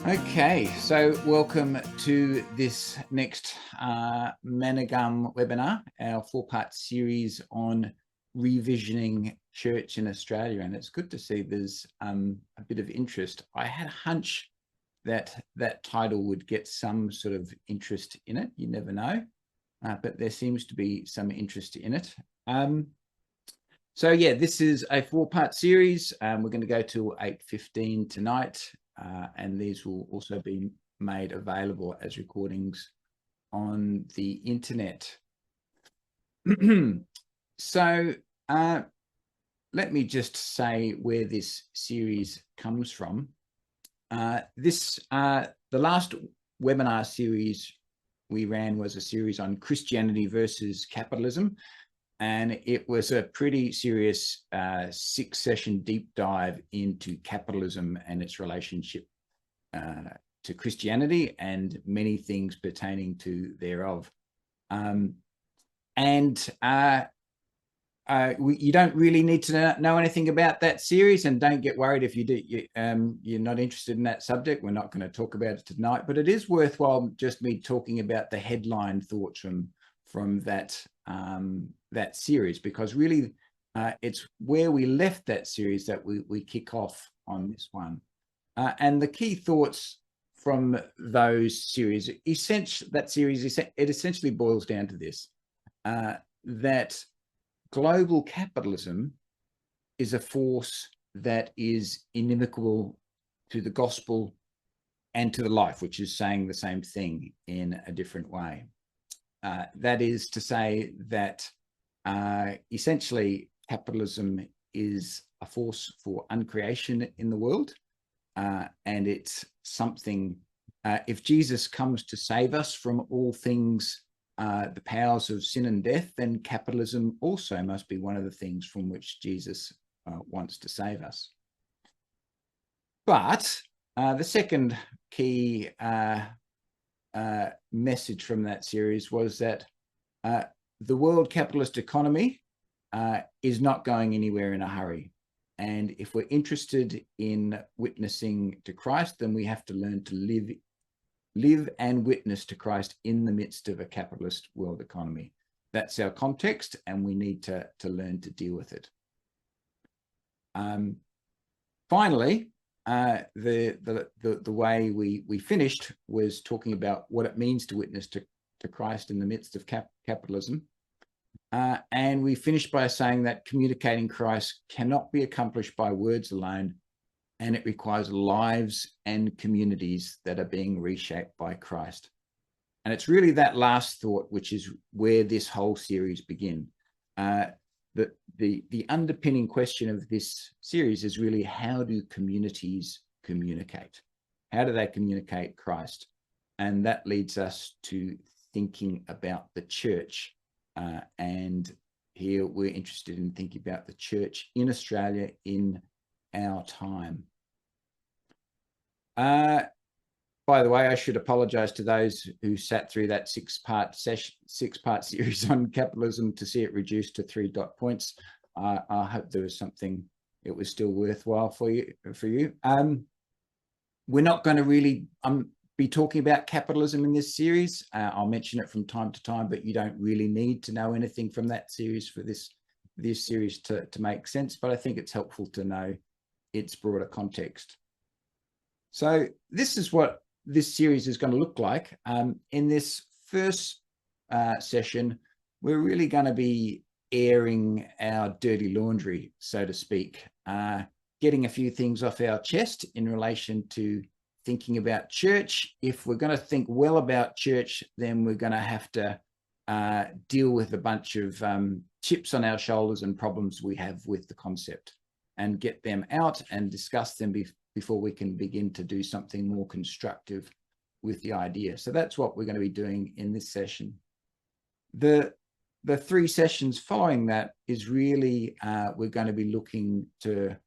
Okay, so welcome to this next Manna Gum webinar, our four-part series on revisioning church in Australia. And it's good to see there's a bit of interest. I had a hunch that that title would get some sort of interest in it. You never know, but there seems to be some interest in it. So yeah, this is a four-part series. We're going to go to 8:15 tonight. And these will also be made available as recordings on the internet. So let me just say where this series comes from. The last webinar series we ran was a series on Christianity versus capitalism. And it was a pretty serious 6-session deep dive into capitalism and its relationship to Christianity and many things pertaining to thereof. You don't really need to know anything about that series, and don't get worried if you do. You're not interested in that subject. We're not going to talk about it tonight, but it is worthwhile just me talking about the headline thoughts from that that series, because really it's where we left that series that we kick off on this one. And the key thoughts from those series, it essentially boils down to this, that global capitalism is a force that is inimical to the gospel and to the life, which is saying the same thing in a different way. That is to say that essentially capitalism is a force for uncreation in the world, and it's something, if Jesus comes to save us from all things, the powers of sin and death, then capitalism also must be one of the things from which Jesus wants to save us. But the second key message from that series was that the world capitalist economy is not going anywhere in a hurry. And if we're interested in witnessing to Christ, then we have to learn to live and witness to Christ in the midst of a capitalist world economy. That's our context, and we need to learn to deal with it. Finally, the way we finished was talking about what it means to witness to Christ in the midst of capitalism. And we finished by saying that communicating Christ cannot be accomplished by words alone, and it requires lives and communities that are being reshaped by Christ. And it's really that last thought which is where this whole series begins. The underpinning question of this series is really, how do communities communicate? How do they communicate Christ? And that leads us to thinking about the church. And here we're interested in thinking about the church in Australia in our time. By the way, I should apologize to those who sat through that six-part series on capitalism to see it reduced to 3 dot points. I hope there was something, it was still worthwhile for you. We're not going to really be talking about capitalism in this series. I'll mention it from time to time, but you don't really need to know anything from that series for this series to make sense. But I think it's helpful to know its broader context. So this is what this series is going to look like. In this first session, we're really going to be airing our dirty laundry, so to speak, getting a few things off our chest in relation to thinking about church. If we're going to think well about church, then we're going to have to deal with a bunch of chips on our shoulders and problems we have with the concept, and get them out and discuss them before we can begin to do something more constructive with the idea. So that's what we're going to be doing in this session. The 3 sessions following that is really, we're going to be looking to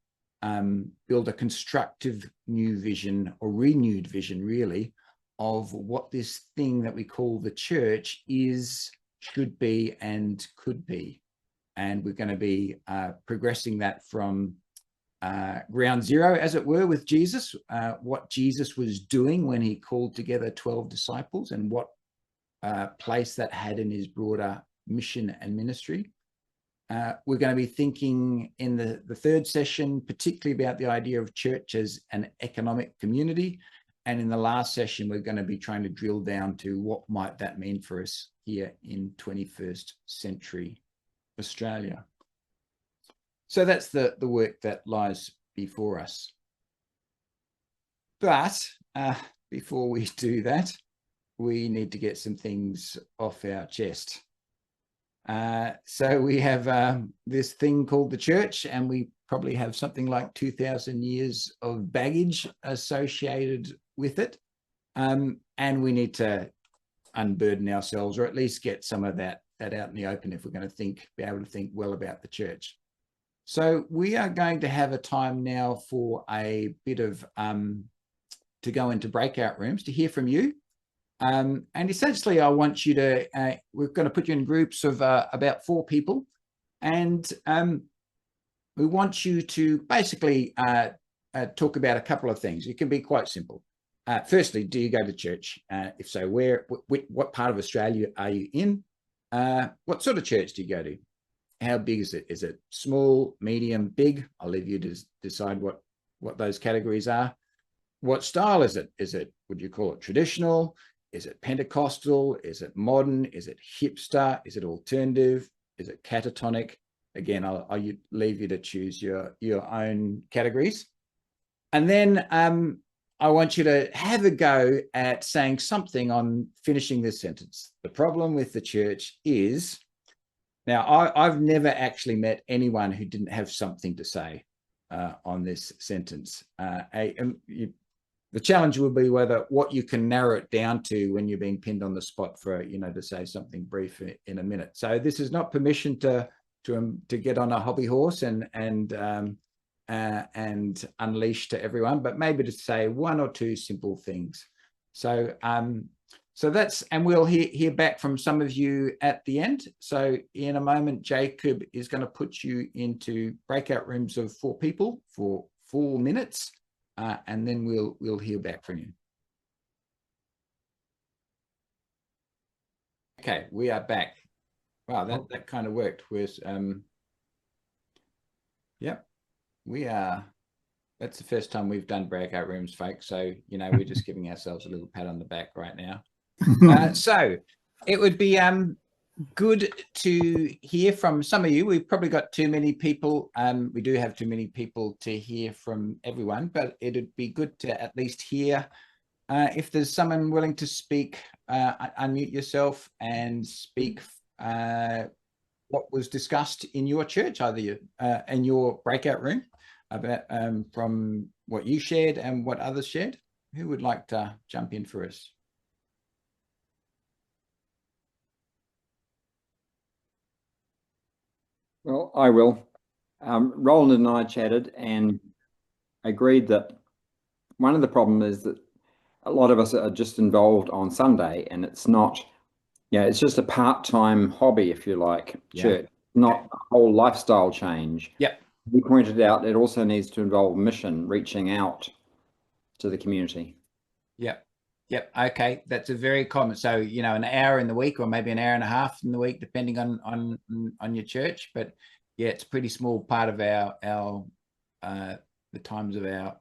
build a constructive new vision, or renewed vision really, of what this thing that we call the church is, should be, and could be. And we're going to be progressing that from ground zero, as it were, with Jesus, what Jesus was doing when he called together 12 disciples and what place that had in his broader mission and ministry. We're going to be thinking in the third session, particularly about the idea of church as an economic community. And in the last session, we're going to be trying to drill down to what might that mean for us here in 21st century Australia. So that's the work that lies before us. But before we do that, we need to get some things off our chest. So we have this thing called the church, and we probably have something like 2,000 years of baggage associated with it. And we need to unburden ourselves, or at least get some of that out in the open if we're going to be able to think well about the church. So we are going to have a time now for a bit of to go into breakout rooms to hear from you. And essentially, I want you to, we're going to put you in groups of about 4 people. And we want you to basically talk about a couple of things. It can be quite simple. Firstly, do you go to church? If so, what part of Australia are you in? What sort of church do you go to? How big is it? Is it small, medium, big? I'll leave you to decide what those categories are. What style is it? Would you call it traditional? Is it Pentecostal? Is it modern? Is it hipster? Is it alternative? Is it catatonic? Again, I'll leave you to choose your own categories. And then I want you to have a go at saying something on finishing this sentence. The problem with the church is, now I've never actually met anyone who didn't have something to say on this sentence. The challenge will be what you can narrow it down to when you're being pinned on the spot for, to say something brief in a minute. So this is not permission to get on a hobby horse and unleash to everyone, but maybe to say 1 or 2 simple things. So that's, and we'll hear back from some of you at the end. So in a moment, Jacob is going to put you into breakout rooms of 4 people for 4 minutes. And then we'll hear back from you. Okay, we are back. Wow, that kind of worked. Yep, we are. That's the first time we've done breakout rooms, folks. So we're just giving ourselves a little pat on the back right now. So it would be good to hear from some of you. We've probably got too many people. We do have too many people to hear from everyone, but it'd be good to at least hear if there's someone willing to speak, unmute yourself and speak what was discussed in your church, either in your breakout room, about from what you shared and what others shared. Who would like to jump in for us? Well, I will. Roland and I chatted and agreed that one of the problems is that a lot of us are just involved on Sunday, and it's not, it's just a part-time hobby, if you like, church, not a whole lifestyle change. Yep. We pointed out it also needs to involve mission, reaching out to the community. Yep. Okay, that's a very common. So an hour in the week, or maybe an hour and a half in the week, depending on your church. But yeah, it's a pretty small part of our the times of our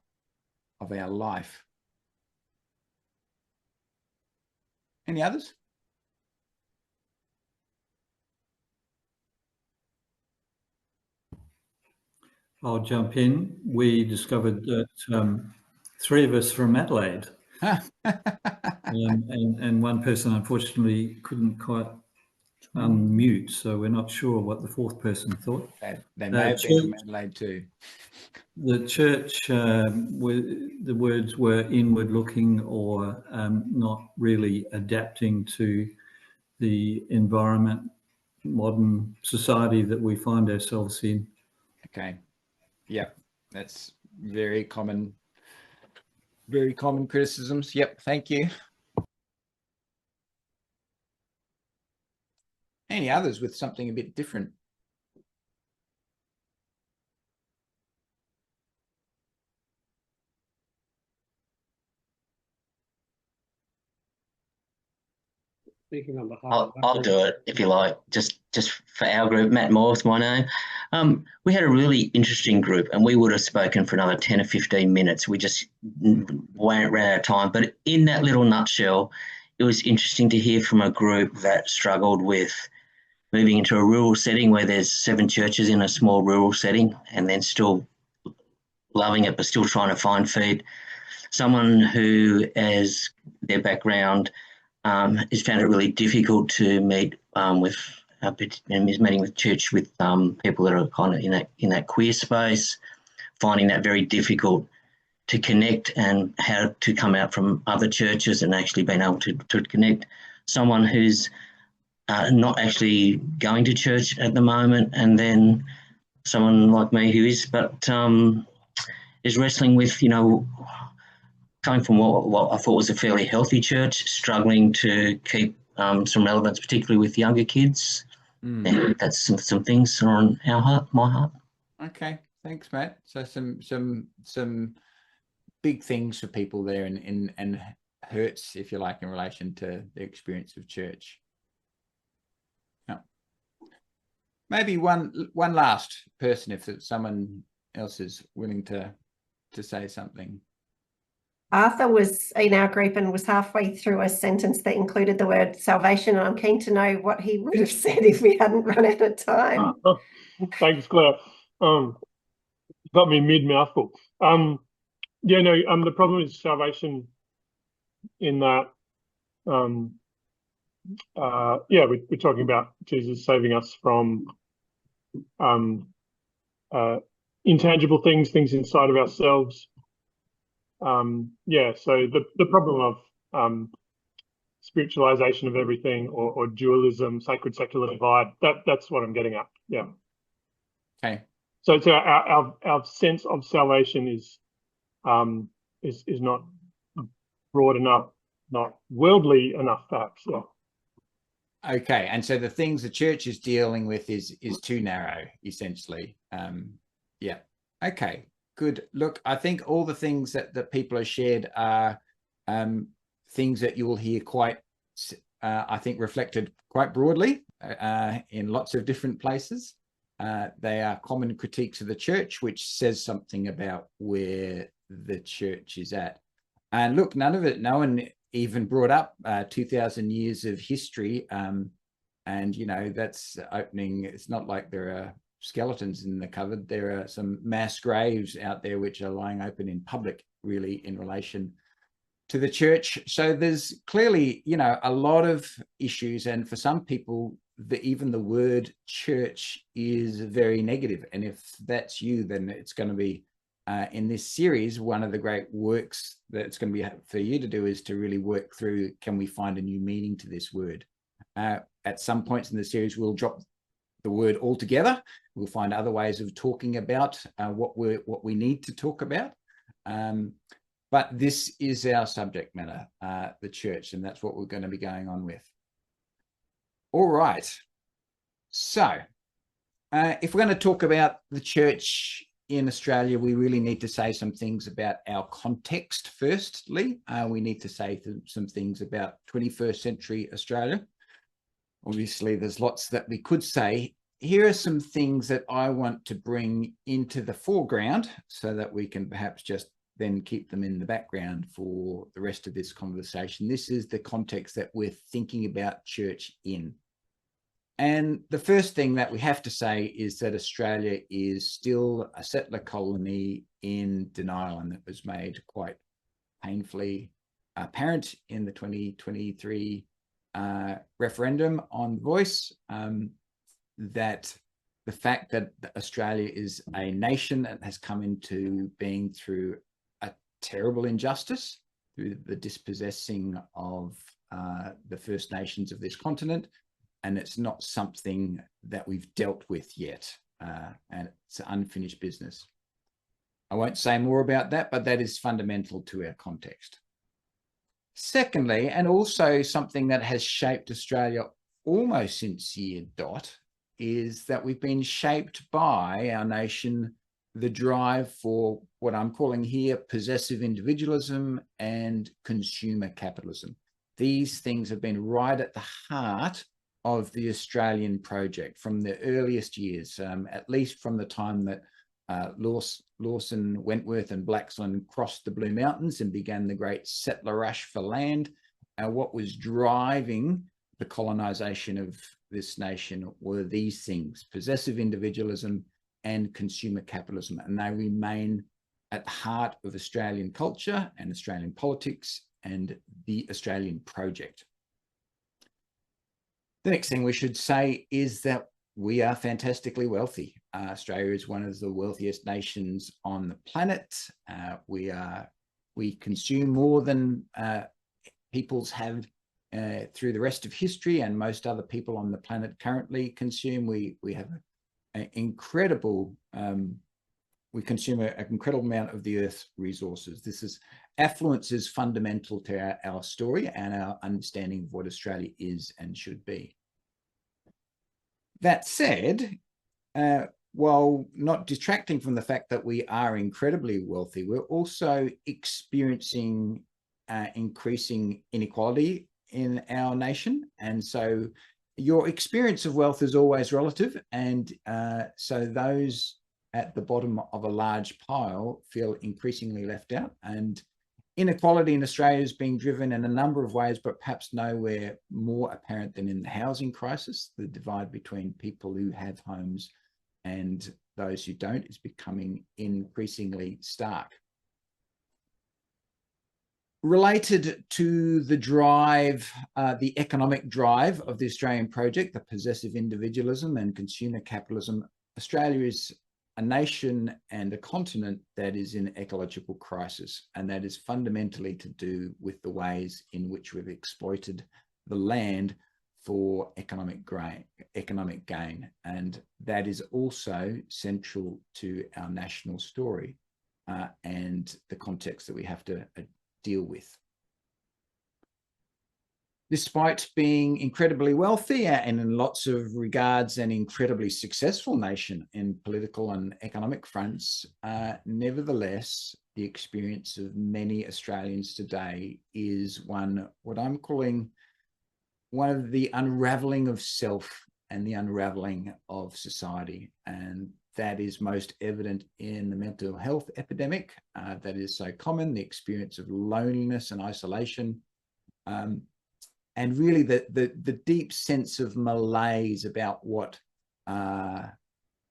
life. Any others? I'll jump in. We discovered that 3 of us from Adelaide, and one person unfortunately couldn't quite unmute, so we're not sure what the 4th person thought. They may have been from Adelaide too. The church, the words were inward looking, or not really adapting to the environment, modern society that we find ourselves in. Okay. Yeah, that's very common criticisms. Yep, thank you. Any others with something a bit different? speaking on behalf of I'll do it if you like. Just for our group, Matt Moore's my name. We had a really interesting group, and we would have spoken for another 10 or 15 minutes. We just ran out of time. But in that little nutshell, it was interesting to hear from a group that struggled with moving into a rural setting where there's 7 churches in a small rural setting, and then still loving it, but still trying to find feed. Someone who, as their background, has found it really difficult to meet with is meeting with church with people that are kind of in that queer space, finding that very difficult to connect and how to come out from other churches and actually being able to connect. Someone who's not actually going to church at the moment, and then someone like me who is, but is wrestling with, coming from what I thought was a fairly healthy church, struggling to keep some relevance, particularly with younger kids. And that's some things on my heart. Okay, thanks, Matt. So some big things for people there, and hurts, if you like, in relation to the experience of church. Now, maybe one last person, if someone else is willing to say something. Arthur was in our group and was halfway through a sentence that included the word salvation. I'm keen to know what he would have said if we hadn't run out of time. Thanks, Claire. Got me mid-mouthful. The problem is salvation in that, we're talking about Jesus saving us from intangible things inside of ourselves. So the problem of spiritualization of everything, or dualism, sacred secular divide, that's what I'm getting at. Yeah. Okay. So our sense of salvation is not broad enough, not worldly enough, perhaps. Yeah. Okay, and so the things the church is dealing with is too narrow, essentially. Yeah. Okay. Good. Look, I think all the things that people have shared are things that you will hear quite, I think, reflected quite broadly in lots of different places. They are common critiques of the church, which says something about where the church is at. And look, no one even brought up 2,000 years of history. And, that's opening. It's not like there are skeletons in the cupboard. There are some mass graves out there which are lying open in public, really, in relation to the church. So there's clearly, a lot of issues. And for some people, even the word church is very negative. And if that's you, then it's going to be, in this series, one of the great works that it's going to be for you to do is to really work through, can we find a new meaning to this word? At some points in the series, we'll drop the word altogether. We'll find other ways of talking about what we need to talk about. But this is our subject matter, the church, and that's what we're going to be going on with. All right. So if we're going to talk about the church in Australia, we really need to say some things about our context firstly. We need to say some things about 21st century Australia. Obviously, there's lots that we could say. Here are some things that I want to bring into the foreground so that we can perhaps just then keep them in the background for the rest of this conversation. This is the context that we're thinking about church in. And the first thing that we have to say is that Australia is still a settler colony in denial, and that was made quite painfully apparent in the 2023 referendum on voice, that the fact that Australia is a nation that has come into being through a terrible injustice, through the dispossessing of the First Nations of this continent, and it's not something that we've dealt with yet, and it's unfinished business. I won't say more about that, but that is fundamental to our context. Secondly, and also something that has shaped Australia almost since year dot, is that we've been shaped by our nation, the drive for what I'm calling here possessive individualism and consumer capitalism. these things have been right at the heart of the Australian project from the earliest years, at least from the time that Lawson, Wentworth and Blaxland crossed the Blue Mountains and began the great settler rush for land. What was driving the colonisation of this nation were these things: possessive individualism and consumer capitalism, and they remain at the heart of Australian culture and Australian politics and the Australian project. The next thing we should say is that we are fantastically wealthy. Australia is one of the wealthiest nations on the planet. We consume more than peoples have through the rest of history, and most other people on the planet currently consume. We have an incredible, we consume an incredible amount of the Earth's resources. Affluence is fundamental to our story and our understanding of what Australia is and should be. That said, while not detracting from the fact that we are incredibly wealthy, we're also experiencing increasing inequality in our nation. And so your experience of wealth is always relative. And so those at the bottom of a large pile feel increasingly left out. And inequality in Australia is being driven in a number of ways, but perhaps nowhere more apparent than in the housing crisis. The divide between people who have homes and those who don't is becoming increasingly stark. Related to the drive, the economic drive of the Australian project, the possessive individualism and consumer capitalism, Australia is a nation and a continent that is in ecological crisis, and that is fundamentally to do with the ways in which we've exploited the land for economic gain. And that is also central to our national story and the context that we have to deal with. Despite being incredibly wealthy and in lots of regards an incredibly successful nation in political and economic fronts, nevertheless, the experience of many Australians today is what I'm calling one of the unraveling of self and the unraveling of society. And that is most evident in the mental health epidemic that is so common, the experience of loneliness and isolation, and really the deep sense of malaise about what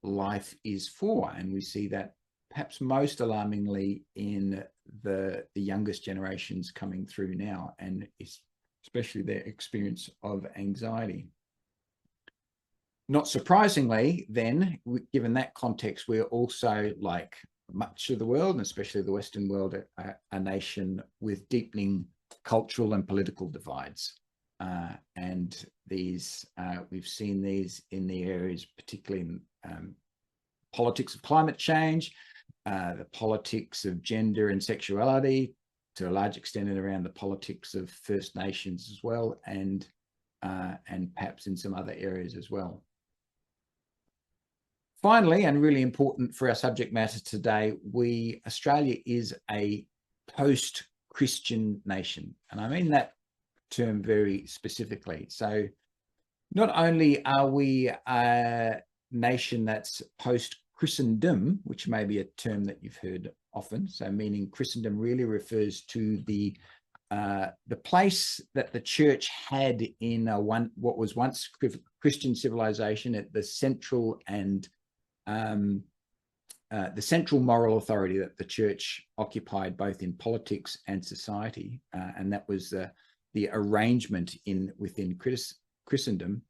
life is for. And we see that perhaps most alarmingly in the youngest generations coming through now, and especially their experience of anxiety. Not surprisingly, then, given that context, we're also, like much of the world, and especially the Western world, a nation with deepening cultural and political divides. And these, we've seen these in the areas, particularly in politics of climate change, the politics of gender and sexuality, to a large extent, and around the politics of First Nations as well, and perhaps in some other areas as well. Finally, and really important for our subject matter today, Australia is a post-Christian nation. And I mean that term very specifically. So not only are we a nation that's post-Christendom, which may be a term that you've heard often, so meaning Christendom really refers to the place that the church had in what was once Christian civilization at the central and the central moral authority that the church occupied both in politics and society, and that was the arrangement within Christendom.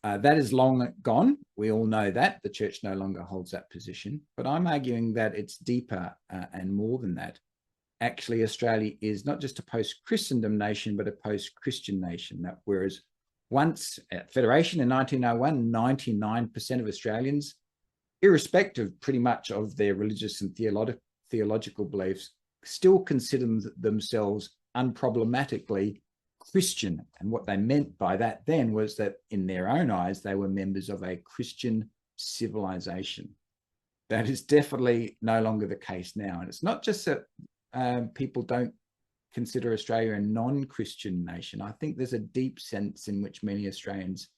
That is long gone. We all know that. The church no longer holds that position. But I'm arguing that it's deeper and more than that. Actually, Australia is not just a post-Christendom nation, but a post-Christian nation. That whereas once at Federation in 1901, 99% of Australians, irrespective pretty much of their religious and theological beliefs, still consider themselves unproblematically Christian. And what they meant by that then was that in their own eyes, they were members of a Christian civilization. That is definitely no longer the case now. And it's not just that people don't consider Australia a non-Christian nation. I think there's a deep sense in which many Australians,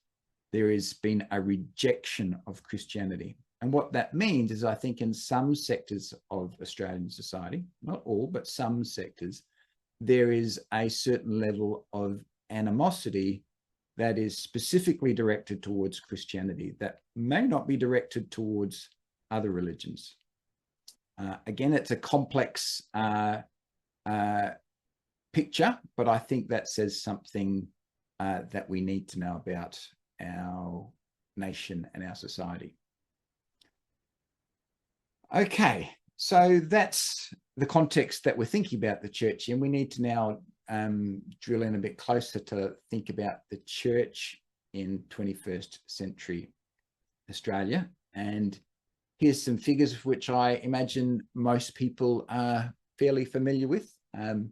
there has been a rejection of Christianity. And what that means is, I think in some sectors of Australian society, not all, but some sectors, there is a certain level of animosity that is specifically directed towards Christianity that may not be directed towards other religions. Again, it's a complex picture, but I think that says something that we need to know about our nation and our society. Okay, so that's the context that we're thinking about the church in. We need to now drill in a bit closer to think about the church in 21st century Australia. And here's some figures which I imagine most people are fairly familiar with. And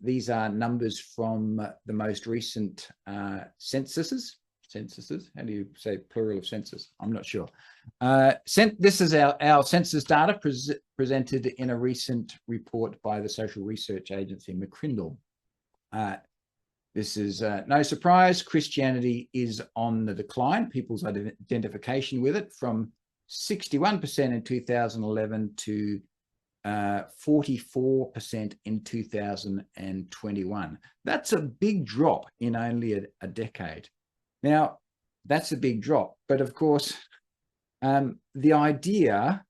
these are numbers from the most recent censuses. How do you say plural of census? I'm not sure. This is our census data presented in a recent report by the social research agency McCrindle. This is no surprise. Christianity is on the decline. People's identification with it from 61% in 2011 to 44% in 2021. That's a big drop in only a decade. Now, that's a big drop, but of course, the idea,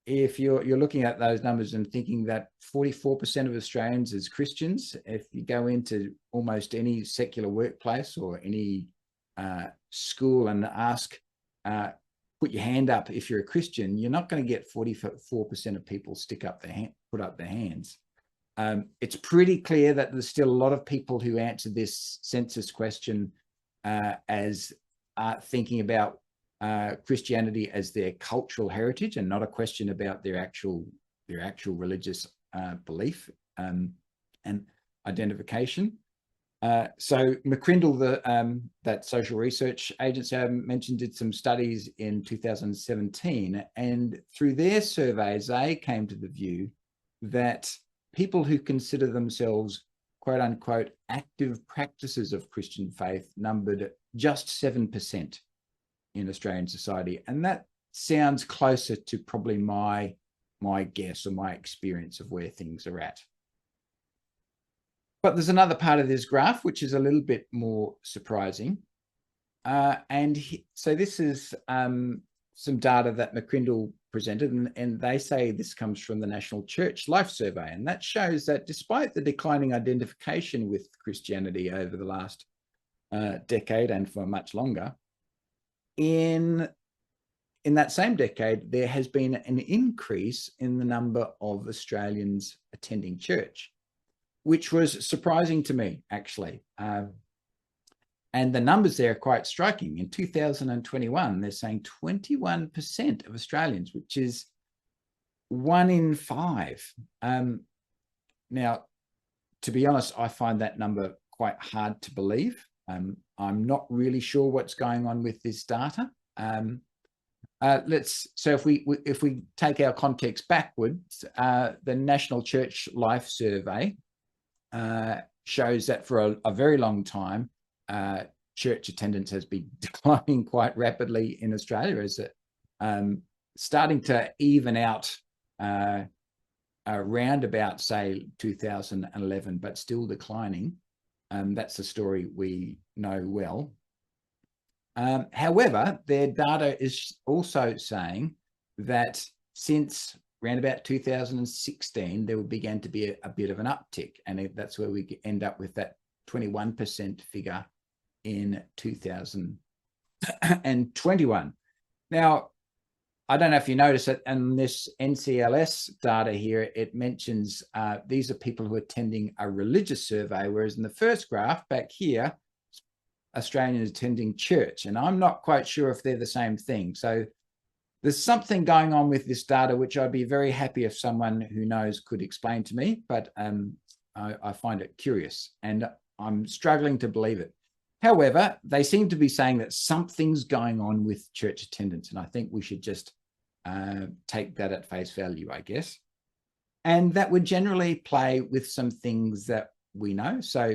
if you're looking at those numbers and thinking that 44% of Australians is Christians, if you go into almost any secular workplace or any school and ask, put your hand up if you're a Christian, you're not going to get 44% of people put up their hands. It's pretty clear that there's still a lot of people who answer this census question as thinking about Christianity as their cultural heritage and not a question about their actual religious belief and identification. So McCrindle, that social research agency I mentioned, did some studies in 2017, and through their surveys, they came to the view that people who consider themselves quote unquote active practices of Christian faith numbered just 7% in Australian society. And that sounds closer to probably my guess or my experience of where things are at. But there's another part of this graph which is a little bit more surprising. So this is some data that McCrindle presented, and they say this comes from the National Church Life Survey, and that shows that despite the declining identification with Christianity over the last decade and for much longer, in that same decade, there has been an increase in the number of Australians attending church, which was surprising to me, actually. And the numbers there are quite striking. In 2021, they're saying 21% of Australians, which is 1 in 5. Now, to be honest, I find that number quite hard to believe. I'm not really sure what's going on with this data. So if we take our context backwards, the National Church Life Survey shows that for a very long time, church attendance has been declining quite rapidly in Australia, as it starting to even out around about, say, 2011, but still declining. That's a story we know well. However, their data is also saying that since around about 2016, there began to be a bit of an uptick, and that's where we end up with that 21% figure in 2021. Now, I don't know if you notice it, and this NCLS data here, it mentions these are people who are attending a religious survey, whereas in the first graph back here, Australians attending church, and I'm not quite sure if they're the same thing. So there's something going on with this data, which I'd be very happy if someone who knows could explain to me, but I find it curious and I'm struggling to believe it. However, they seem to be saying that something's going on with church attendance, and I think we should just take that at face value, I guess. And that would generally play with some things that we know. So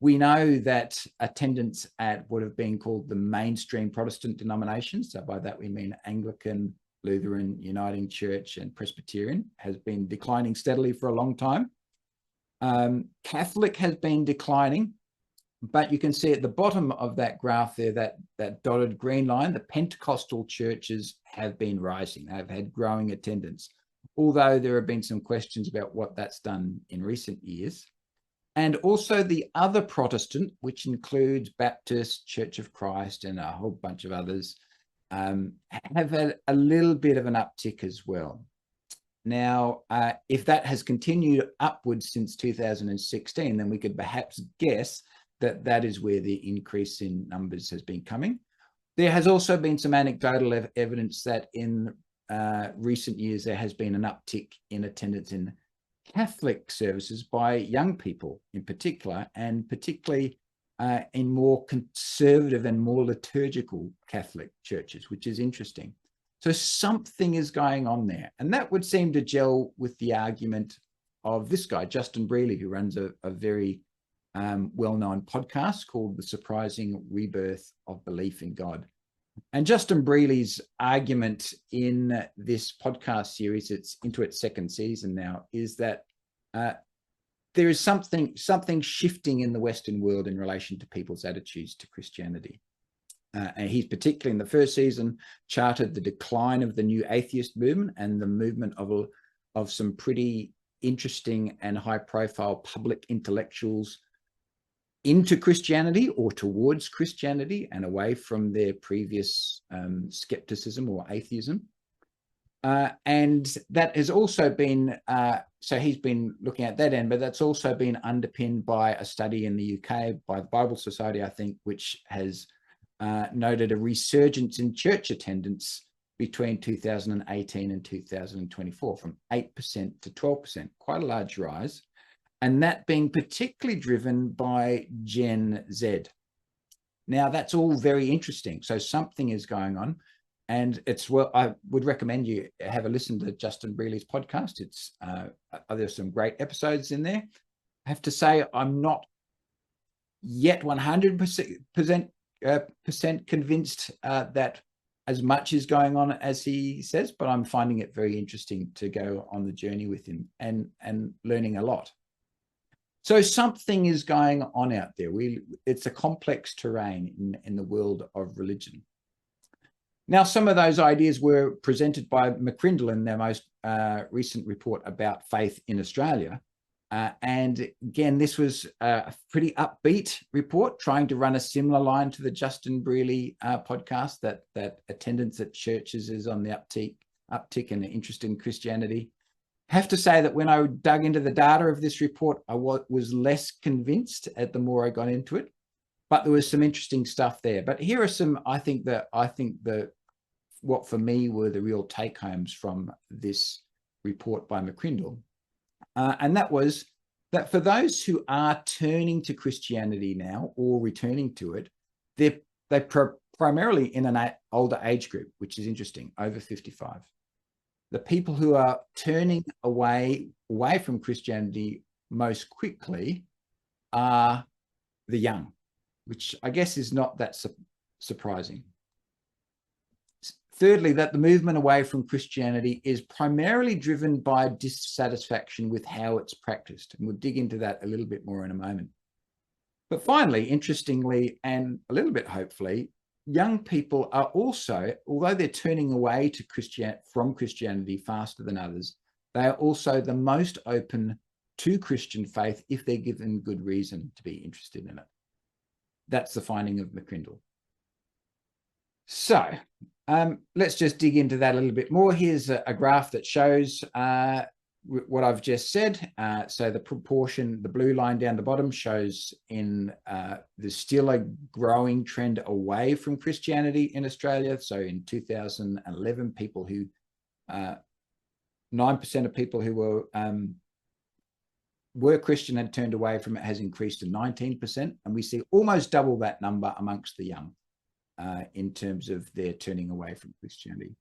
we know that attendance at what have been called the mainstream Protestant denominations, so by that we mean Anglican, Lutheran, Uniting Church, and Presbyterian, has been declining steadily for a long time. Catholic has been declining, but you can see at the bottom of that graph there, that dotted green line, the Pentecostal churches have been rising. They've had growing attendance, although there have been some questions about what that's done in recent years. And also the other Protestant, which includes Baptist, Church of Christ, and a whole bunch of others, have had a little bit of an uptick as well. Now, if that has continued upwards since 2016, then we could perhaps guess that that is where the increase in numbers has been coming. There has also been some anecdotal evidence that in recent years there has been an uptick in attendance in Catholic services by young people in particular, and particularly in more conservative and more liturgical Catholic churches, which is interesting. So something is going on there. And that would seem to gel with the argument of this guy, Justin Brearley, who runs a very well-known podcast called The Surprising Rebirth of Belief in God. And Justin Brearley's argument in this podcast series, it's into its second season now, is that there is something shifting in the Western world in relation to people's attitudes to Christianity. And he's particularly in the first season charted the decline of the new atheist movement and the movement of some pretty interesting and high-profile public intellectuals into Christianity or towards Christianity and away from their previous skepticism or atheism. And that has also been, so he's been looking at that end, but that's also been underpinned by a study in the UK by the Bible Society, I think, which has noted a resurgence in church attendance between 2018 and 2024 from 8% to 12%, quite a large rise. And that being particularly driven by Gen Z. Now, that's all very interesting. So something is going on. And it's, well, I would recommend you have a listen to Justin Brearley's podcast. It's there's some great episodes in there. I have to say, I'm not yet 100% convinced that as much is going on as he says, but I'm finding it very interesting to go on the journey with him and learning a lot. So something is going on out there. It's a complex terrain in the world of religion. Now, some of those ideas were presented by McCrindle in their most recent report about faith in Australia. And again, this was a pretty upbeat report, trying to run a similar line to the Justin Brearley podcast, that attendance at churches is on the uptick and interest in Christianity. I have to say that when I dug into the data of this report, I was less convinced the more I got into it, but there was some interesting stuff there. But here are some, I think what for me were the real take homes from this report by McCrindle. And that was that for those who are turning to Christianity now or returning to it, they're primarily in an older age group, which is interesting, over 55. The people who are turning away from Christianity most quickly are the young, which I guess is not that surprising. Thirdly, that the movement away from Christianity is primarily driven by dissatisfaction with how it's practiced. And we'll dig into that a little bit more in a moment. But finally, interestingly, and a little bit hopefully, young people are also, although they're turning away from Christianity faster than others, they are also the most open to Christian faith if they're given good reason to be interested in it. That's the finding of McCrindle. So let's just dig into that a little bit more. Here's a graph that shows what I've just said. So the proportion, the blue line down the bottom shows there's still a growing trend away from Christianity in Australia. So in 2011, 9% of people who were Christian had turned away from it has increased to 19%. And we see almost double that number amongst the young in terms of their turning away from Christianity.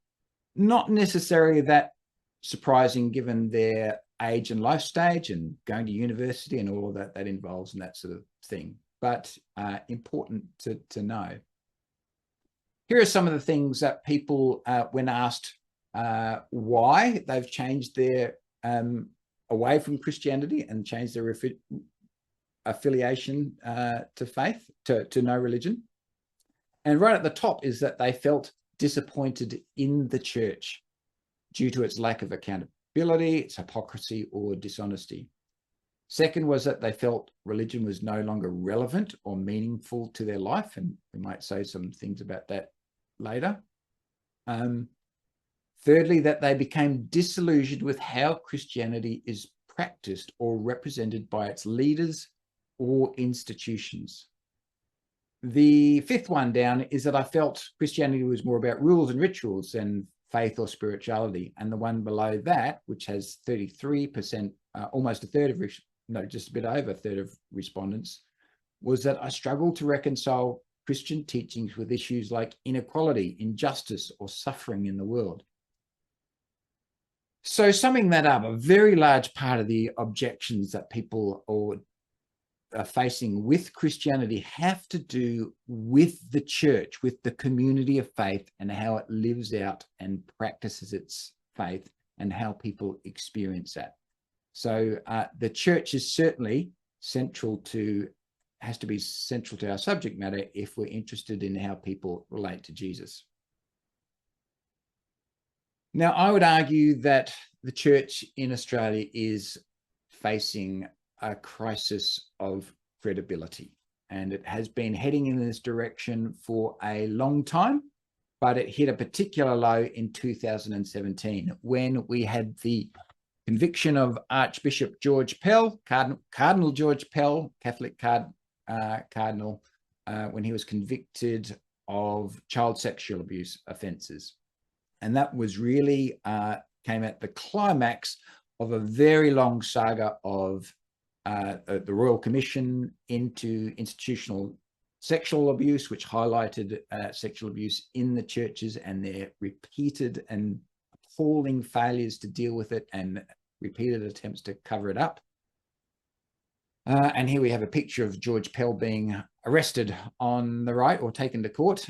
Not necessarily that surprising given their age and life stage and going to university and all of that involves and that sort of thing, but important to know. Here are some of the things that people, when asked why they've changed their away from Christianity and changed their affiliation to faith, to no religion. And right at the top is that they felt disappointed in the church due to its lack of accountability, its hypocrisy or dishonesty. Second was that they felt religion was no longer relevant or meaningful to their life, and we might say some things about that later. Thirdly, that they became disillusioned with how Christianity is practiced or represented by its leaders or institutions. The fifth one down is that I felt Christianity was more about rules and rituals than faith or spirituality. And the one below that, which has 33%, almost a third of, just a bit over a third of respondents, was that I struggled to reconcile Christian teachings with issues like inequality, injustice, or suffering in the world. So summing that up, a very large part of the objections that people are facing with Christianity have to do with the church, with the community of faith and how it lives out and practices its faith and how people experience that. So the church is certainly has to be central to our subject matter if we're interested in how people relate to Jesus. Now, I would argue that the church in Australia is facing a crisis of credibility, and it has been heading in this direction for a long time, but it hit a particular low in 2017 when we had the conviction of Archbishop George Pell, Cardinal George Pell, Catholic cardinal, when he was convicted of child sexual abuse offences. And that was really came at the climax of a very long saga of the Royal Commission into institutional sexual abuse, which highlighted sexual abuse in the churches and their repeated and appalling failures to deal with it and repeated attempts to cover it up. And here we have a picture of George Pell being arrested on the right or taken to court.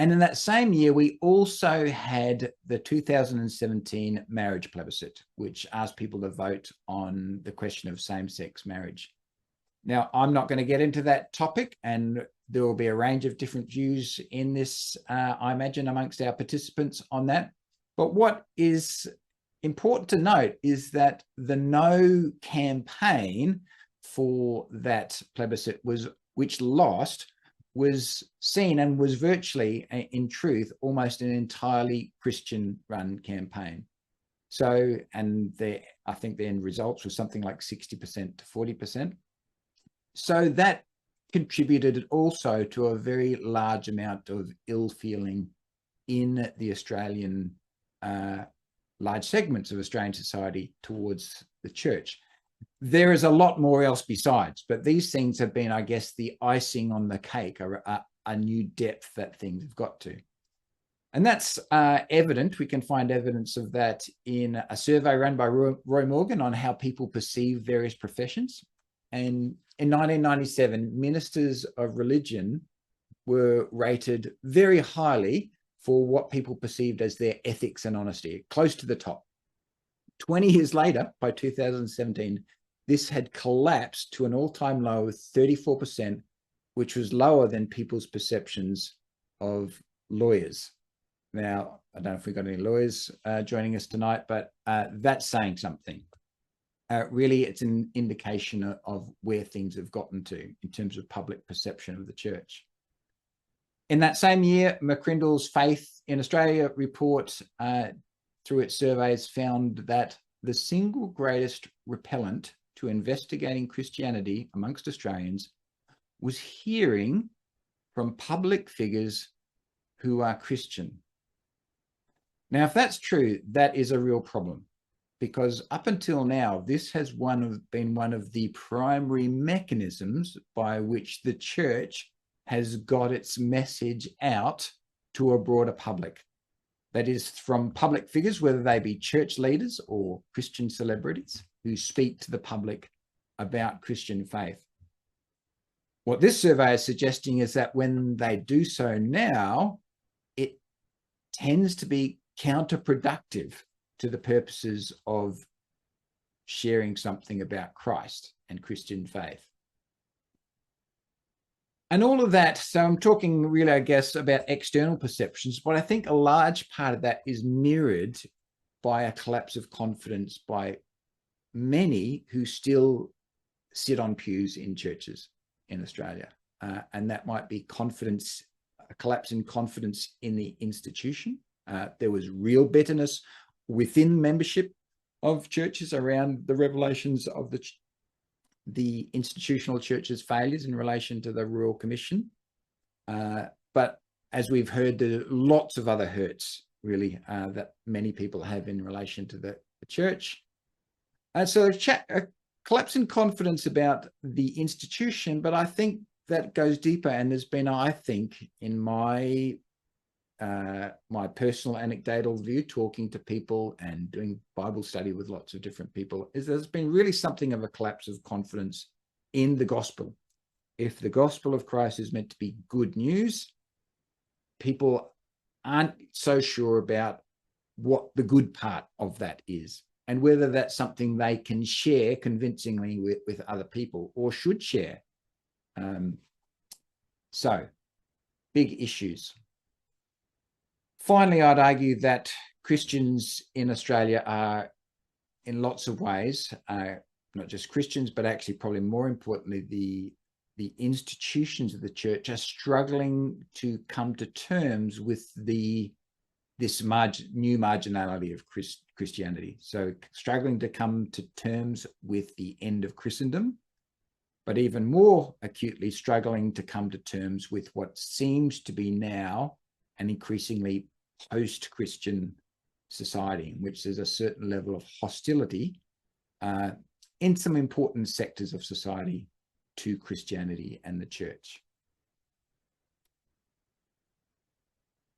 And in that same year, we also had the 2017 marriage plebiscite, which asked people to vote on the question of same-sex marriage. Now, I'm not going to get into that topic, and there will be a range of different views in this, I imagine, amongst our participants on that. But what is important to note is that the No campaign for that plebiscite which lost, was seen and was virtually, in truth, almost an entirely Christian-run campaign. So, and I think the end results was something like 60% to 40%. So that contributed also to a very large amount of ill feeling in the Australian, large segments of Australian society towards the church. There is a lot more else besides, but these things have been, I guess, the icing on the cake, a new depth that things have got to. And that's evident. We can find evidence of that in a survey run by Roy Morgan on how people perceive various professions. And in 1997, ministers of religion were rated very highly for what people perceived as their ethics and honesty, close to the top. 20 years later, by 2017, this had collapsed to an all-time low of 34%, which was lower than people's perceptions of lawyers. Now, I don't know if we've got any lawyers joining us tonight, but that's saying something. Really, it's an indication of where things have gotten to in terms of public perception of the church. In that same year, McCrindle's Faith in Australia report, through its surveys, found that the single greatest repellent to investigating Christianity amongst Australians was hearing from public figures who are Christian. Now, if that's true, that is a real problem, because up until now, this has been one of the primary mechanisms by which the church has got its message out to a broader public. That is from public figures, whether they be church leaders or Christian celebrities who speak to the public about Christian faith. What this survey is suggesting is that when they do so now, it tends to be counterproductive to the purposes of sharing something about Christ and Christian faith. And all of that, so I'm talking really, I guess, about external perceptions, but I think a large part of that is mirrored by a collapse of confidence by many who still sit on pews in churches in Australia. And that might be confidence, a collapse in confidence in the institution. There was real bitterness within membership of churches around the revelations of the institutional church's failures in relation to the Royal Commission. But as we've heard, there are lots of other hurts, really, that many people have in relation to the church. So a collapse in confidence about the institution, but I think that goes deeper. And there's been, I think, in my personal anecdotal view, talking to people and doing Bible study with lots of different people, is there's been really something of a collapse of confidence in the gospel. If the gospel of Christ is meant to be good news, people aren't so sure about what the good part of that is and whether that's something they can share convincingly with other people or should share. So, big issues. Finally, I'd argue that Christians in Australia are, in lots of ways, not just Christians, but actually probably more importantly, the institutions of the church are struggling to come to terms with this new marginality of Christianity. So struggling to come to terms with the end of Christendom, but even more acutely struggling to come to terms with what seems to be now an increasingly post-Christian society in which there's a certain level of hostility in some important sectors of society to Christianity and the church.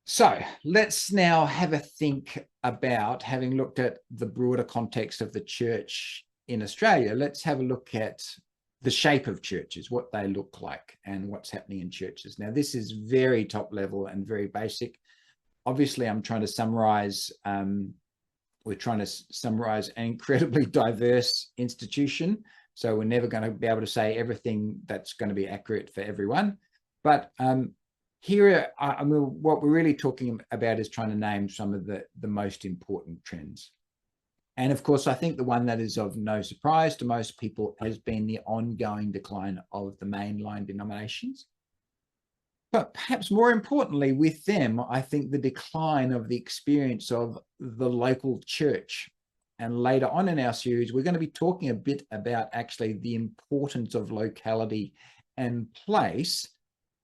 So let's now have a think about, having looked at the broader context of the church in Australia, let's have a look at the shape of churches, what they look like and what's happening in churches. Now, this is very top level and very basic. Obviously, I'm trying to summarize, we're trying to summarize an incredibly diverse institution. So we're never going to be able to say everything that's going to be accurate for everyone. But here, I mean, what we're really talking about is trying to name some of the most important trends. And of course, I think the one that is of no surprise to most people has been the ongoing decline of the mainline denominations. But perhaps more importantly with them, I think the decline of the experience of the local church. And later on in our series, we're going to be talking a bit about actually the importance of locality and place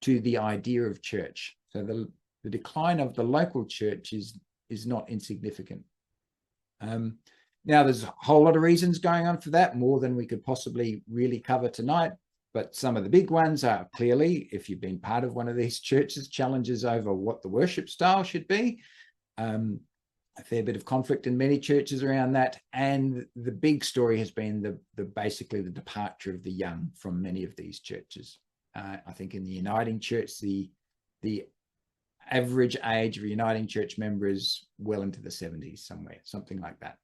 to the idea of church. So the decline of the local church is not insignificant. Now, there's a whole lot of reasons going on for that, more than we could possibly really cover tonight. But some of the big ones are clearly, if you've been part of one of these churches, challenges over what the worship style should be. A fair bit of conflict in many churches around that. And the big story has been basically the departure of the young from many of these churches. I think in the Uniting Church, the average age of a Uniting Church member is well into the 70s somewhere, something like that.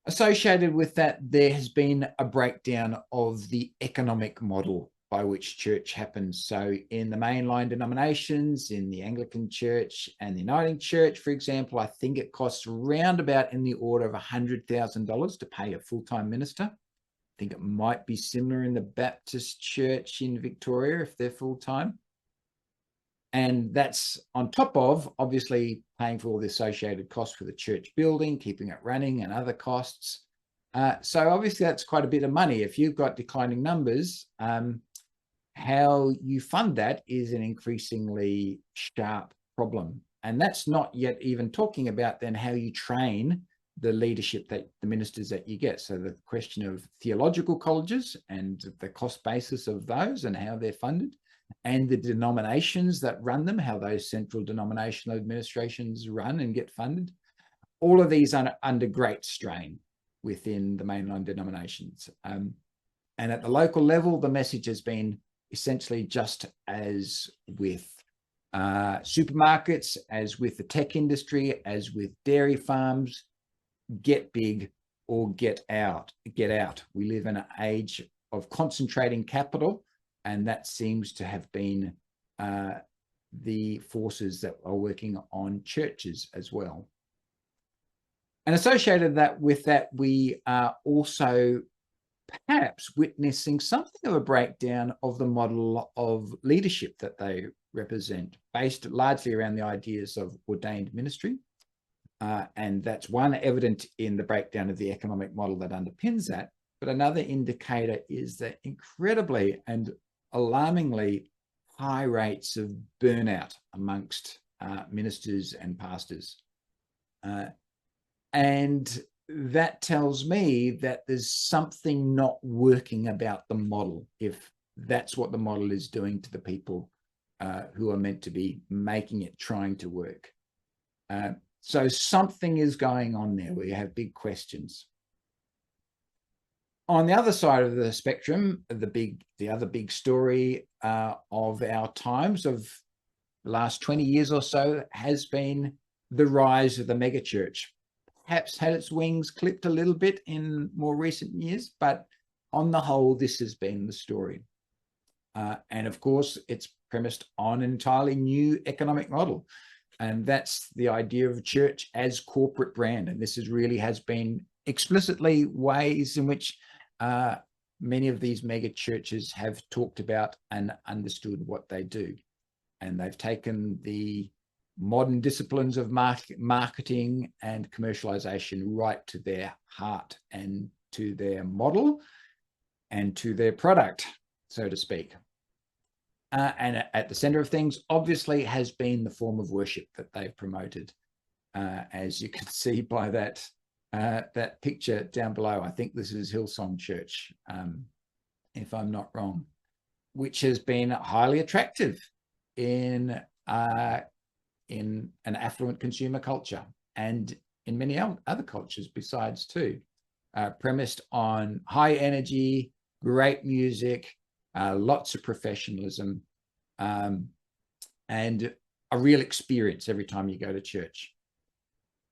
Associated with that, there has been a breakdown of the economic model by which church happens. So in the mainline denominations, in the Anglican Church and the Uniting Church, for example, I think it costs around about in the order of $100,000 to pay a full-time minister. I think it might be similar in the Baptist Church in Victoria if they're full-time. And that's on top of, obviously, paying for all the associated costs for the church building, keeping it running, and other costs. So obviously, that's quite a bit of money. If you've got declining numbers, how you fund that is an increasingly sharp problem. And that's not yet even talking about then how you train the leadership, that the ministers that you get. So the question of theological colleges and the cost basis of those and how they're funded and the denominations that run them, how those central denominational administrations run and get funded. All of these are under great strain within the mainline denominations. And at the local level, the message has been essentially just as with supermarkets, as with the tech industry, as with dairy farms: get big or get out. Get out. We live in an age of concentrating capital, and that seems to have been the forces that are working on churches as well. And associated with that, we are also perhaps witnessing something of a breakdown of the model of leadership that they represent, based largely around the ideas of ordained ministry. And that's one evident in the breakdown of the economic model that underpins that. But another indicator is the incredibly and alarmingly high rates of burnout amongst ministers and pastors. And that tells me that there's something not working about the model, if that's what the model is doing to the people who are meant to be making it, trying to work. So something is going on there where you have big questions. On the other side of the spectrum, the other big story of our times, of the last 20 years or so, has been the rise of the megachurch. Perhaps had its wings clipped a little bit in more recent years, but on the whole, this has been the story. And of course, it's premised on an entirely new economic model. And that's the idea of church as corporate brand. And this really has been explicitly ways in which many of these mega churches have talked about and understood what they do. And they've taken the modern disciplines of marketing and commercialization right to their heart and to their model and to their product, so to speak. And at the center of things, obviously, has been the form of worship that they've promoted, as you can see by that picture down below. I think this is Hillsong Church, if I'm not wrong, which has been highly attractive in an affluent consumer culture and in many other cultures besides too, premised on high energy, great music, lots of professionalism, and a real experience every time you go to church.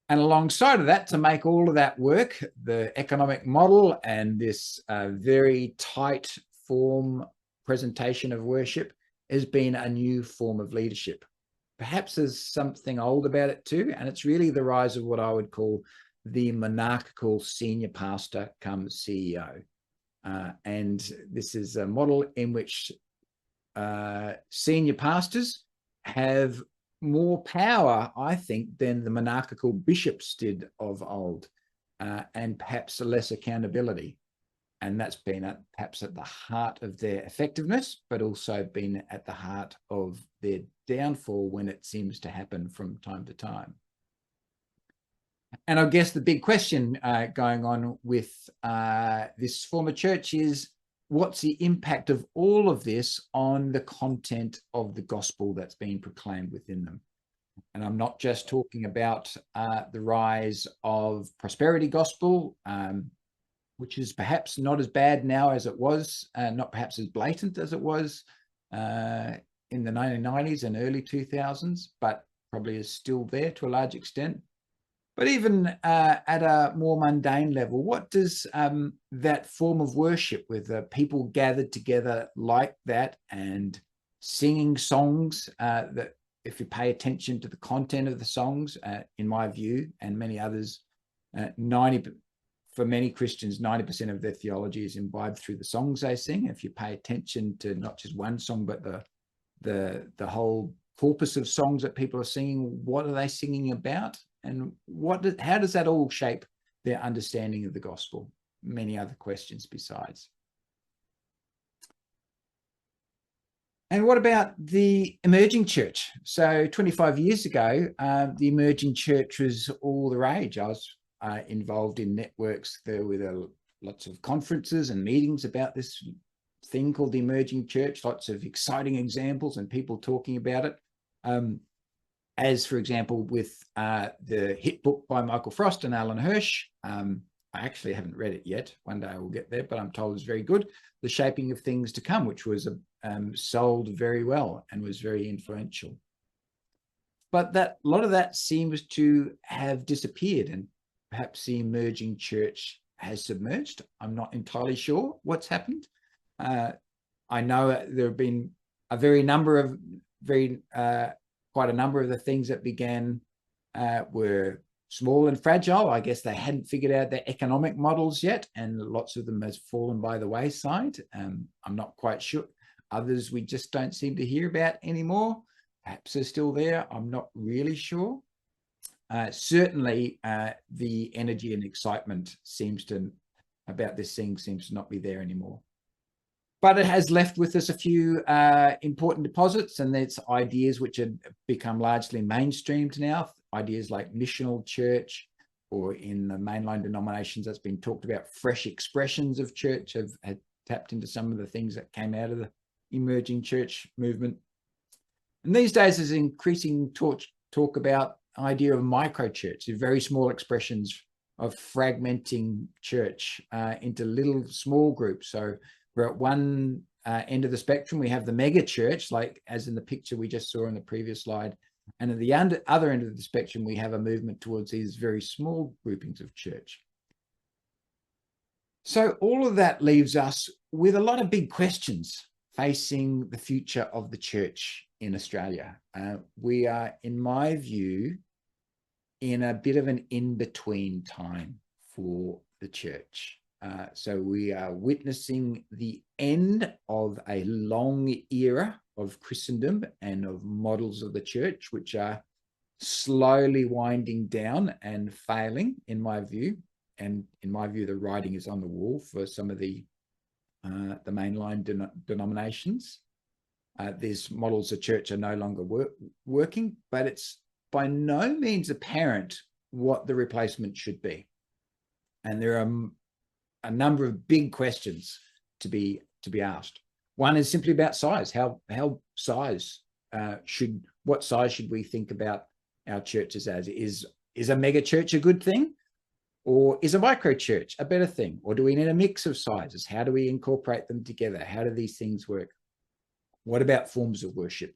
And alongside of that, to make all of that work, the economic model and this very tight form presentation of worship has been a new form of leadership. Perhaps there's something old about it too, and it's really the rise of what I would call the monarchical senior pastor come CEO. And this is a model in which senior pastors have more power, I think, than the monarchical bishops did of old, and perhaps less accountability. And that's been perhaps at the heart of their effectiveness, but also been at the heart of their downfall when it seems to happen from time to time. And I guess the big question going on with this form of church is, what's the impact of all of this on the content of the gospel that's being proclaimed within them? And I'm not just talking about the rise of prosperity gospel, which is perhaps not as bad now as it was, not perhaps as blatant as it was in the 1990s and early 2000s, but probably is still there to a large extent. But even at a more mundane level, what does that form of worship with people gathered together like that and singing songs that, if you pay attention to the content of the songs, in my view, and many others, for many Christians, 90% of their theology is imbibed through the songs they sing. If you pay attention to not just one song, but the whole corpus of songs that people are singing, what are they singing about? And how does that all shape their understanding of the gospel? Many other questions besides. And what about the emerging church? So 25 years ago, the emerging church was all the rage. I was involved in networks. There were lots of conferences and meetings about this thing called the emerging church, lots of exciting examples and people talking about it. As, for example, with the hit book by Michael Frost and Alan Hirsch. I actually haven't read it yet. One day I will get there, but I'm told it's very good. The Shaping of Things to Come, which was sold very well and was very influential. But a lot of that seems to have disappeared, and perhaps the emerging church has submerged. I'm not entirely sure what's happened. I know there have been quite a number of the things that began were small and fragile. I guess they hadn't figured out their economic models yet, and lots of them has fallen by the wayside. I'm not quite sure. Others we just don't seem to hear about anymore. Perhaps they're still there. I'm not really sure. Certainly, the energy and excitement about this thing seems to not be there anymore. But it has left with us a few important deposits, and it's ideas which have become largely mainstreamed now. Ideas like missional church, or in the mainline denominations that's been talked about, fresh expressions of church have tapped into some of the things that came out of the emerging church movement. And these days there's increasing talk about idea of microchurch, very small expressions of fragmenting church into little small groups. So we're at one end of the spectrum, we have the mega church, like as in the picture we just saw in the previous slide. And at the other end of the spectrum, we have a movement towards these very small groupings of church. So all of that leaves us with a lot of big questions facing the future of the church in Australia. We are, in my view, in a bit of an in-between time for the church. So we are witnessing the end of a long era of Christendom and of models of the church, which are slowly winding down and failing, in my view. And in my view, the writing is on the wall for some of the mainline denominations. These models of church are no longer working, but it's by no means apparent what the replacement should be. And there are a number of big questions to be asked. One is simply about size. What size should we think about our churches as? Is a mega church a good thing? Or is a micro church a better thing? Or do we need a mix of sizes? How do we incorporate them together? How do these things work? What about forms of worship?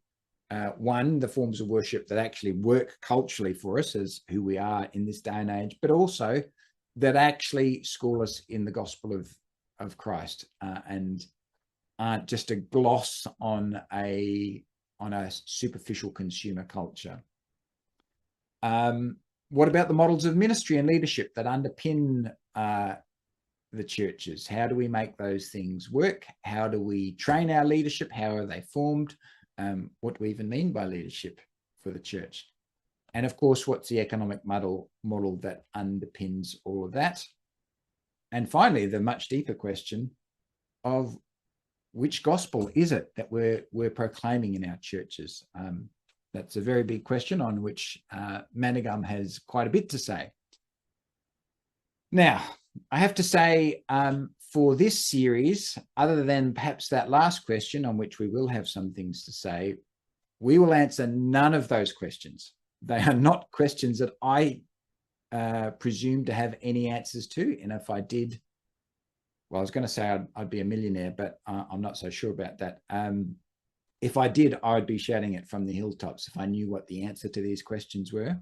The forms of worship that actually work culturally for us as who we are in this day and age, but also that actually school us in the gospel of Christ and aren't just a gloss on a superficial consumer culture. What about the models of ministry and leadership that underpin the churches? How do we make those things work? How do we train our leadership? How are they formed? What do we even mean by leadership for the church? And of course, what's the economic model that underpins all of that? And finally, the much deeper question of which gospel is it that we're proclaiming in our churches? That's a very big question on which Manna Gum has quite a bit to say. Now, I have to say, for this series, other than perhaps that last question on which we will have some things to say, we will answer none of those questions. They are not questions that I presume to have any answers to. And if I did, well, I was going to say I'd be a millionaire, but I'm not so sure about that. If I did, I would be shouting it from the hilltops if I knew what the answer to these questions were.